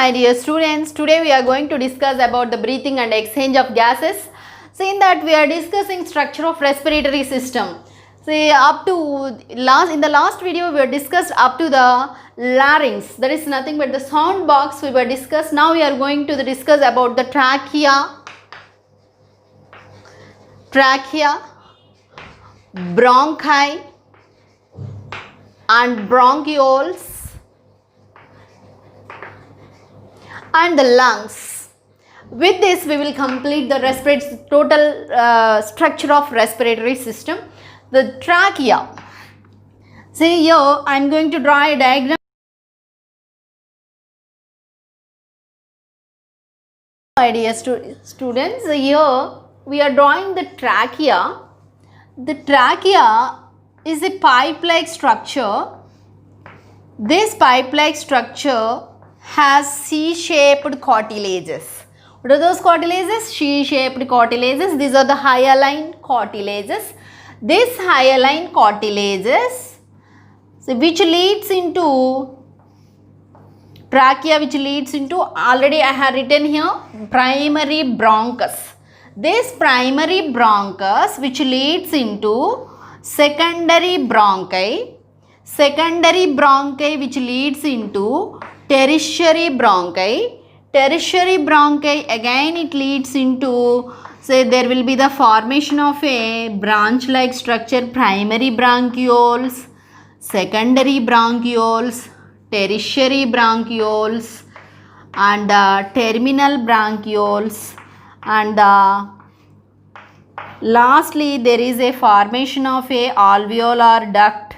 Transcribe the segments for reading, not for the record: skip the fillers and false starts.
My dear students, today we are going to discuss about the breathing and exchange of gases. So in that we are discussing structure of respiratory system. See, in the last video we have discussed up to the larynx. That is nothing but the sound box we were discussed. Now we are going to discuss about the trachea, bronchi and bronchioles and the lungs. With this we will complete the total structure of respiratory system. The trachea. See here I am going to draw a diagram. My dear students, here we are drawing the trachea. The trachea is a pipe-like structure. This pipe-like structure has C-shaped cartilages. What are those cartilages? C-shaped cartilages. These are the hyaline cartilages. This hyaline cartilages, which leads into trachea, which leads into, already I have written here, primary bronchus. This primary bronchus which leads into secondary bronchi which leads into tertiary bronchi again it leads into, say there will be the formation of a branch like structure, primary bronchioles, secondary bronchioles, tertiary bronchioles and terminal bronchioles, and lastly there is a formation of a alveolar duct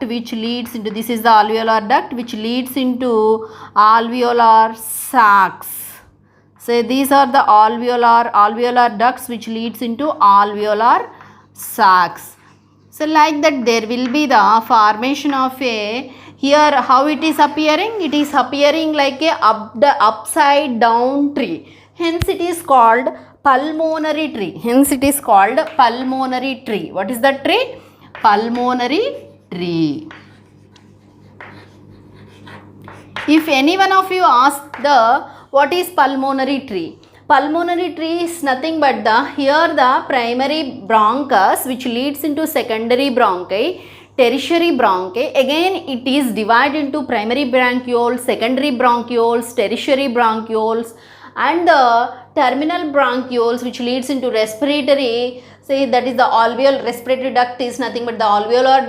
which leads into, this is the alveolar duct which leads into alveolar sacs. So these are the alveolar ducts which leads into alveolar sacs. So like that there will be the formation of a, here how it is appearing? It is appearing like a upside down tree. Hence it is called pulmonary tree. What is the tree? Pulmonary tree. If any one of you ask what is pulmonary tree? Pulmonary tree is nothing but the primary bronchus which leads into secondary bronchi, tertiary bronchi. Again it is divided into primary bronchioles, secondary bronchioles, tertiary bronchioles and the terminal bronchioles which leads into respiratory. Say that is the alveolar respiratory duct is nothing but the alveolar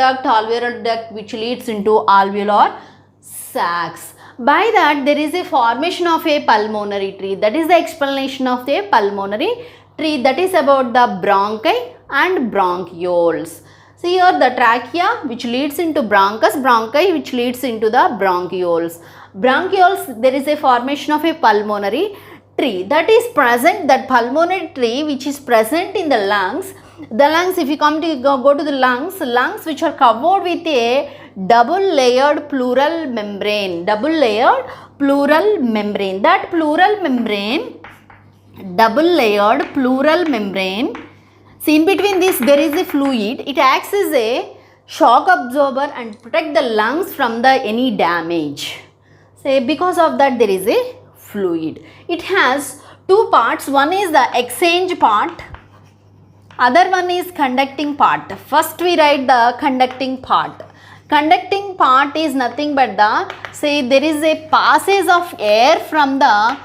duct which leads into alveolar sacs. By that there is a formation of a pulmonary tree. That is the explanation of the pulmonary tree, that is about the bronchi and bronchioles. See here the trachea which leads into bronchi which leads into the bronchioles. Bronchioles, there is a formation of a pulmonary tree that is present, that pulmonary tree which is present in the lungs. The lungs, if you come to go to the lungs which are covered with a double layered pleural membrane. That pleural membrane, double layered pleural membrane. See, in between this there is a fluid. It acts as a shock absorber and protect the lungs from any damage. Say because of that there is a fluid. It has two parts. One is the exchange part, other one is conducting part. First we write the conducting part. Conducting part is nothing but say there is a passage of air from the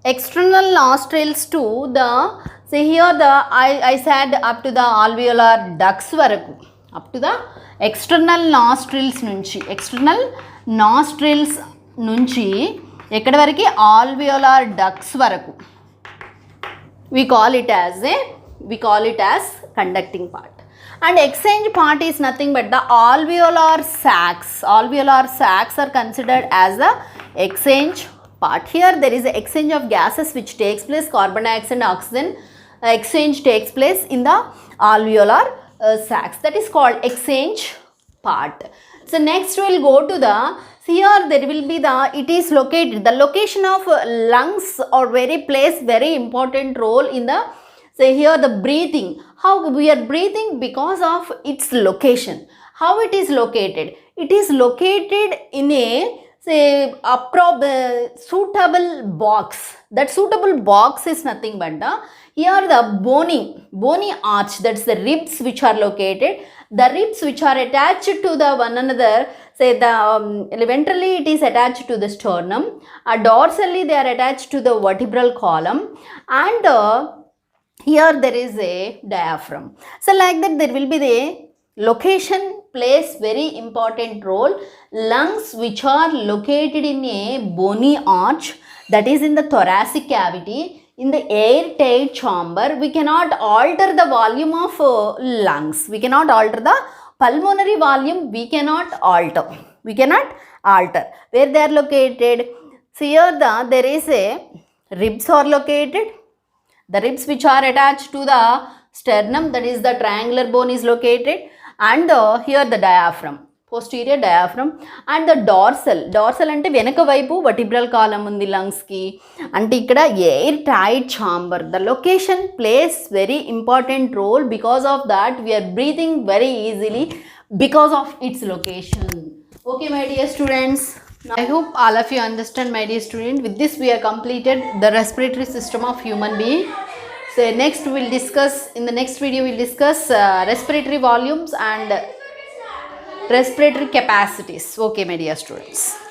external nostrils to the, say here I said up to the alveolar ducts varaku, up to the external nostrils nunchi ekkada variki alveolar ducts varaku we call it as conducting part. And exchange part is nothing but the alveolar sacs. Alveolar sacs are considered as the exchange part. Here there is an exchange of gases which takes place, carbon dioxide and oxygen exchange takes place in the alveolar sacs. That is called exchange part. So next we will go to the, here there will be it is located, the location of lungs or plays very important role in the, say here the breathing. How we are breathing? Because of its location. How it is located? It is located in a, say suitable box. That suitable box is nothing but the here the bony arch, that's the ribs which are located, the ribs which are attached to the one another, say the ventrally it is attached to the sternum, dorsally they are attached to the vertebral column, and here there is a diaphragm. So like that there will be the location plays very important role. Lungs which are located in a bony arch, that is in the thoracic cavity, in the airtight chamber, we cannot alter the volume of lungs. We cannot alter the pulmonary volume. We cannot alter. Where they are located? So here there is a ribs are located. The ribs which are attached to the sternum, that is the triangular bone is located, and here the diaphragm, posterior diaphragm, and the dorsal ante venaka vaipu vertebral column undi lungs ki, ante ikkada air tight chamber. The location plays very important role. Because of that we are breathing very easily because of its location. Okay my dear students, I hope all of you understand my dear student. With this we have completed the respiratory system of human being. So next we will discuss, in the next video we will discuss respiratory volumes and respiratory capacities. Okay my dear students.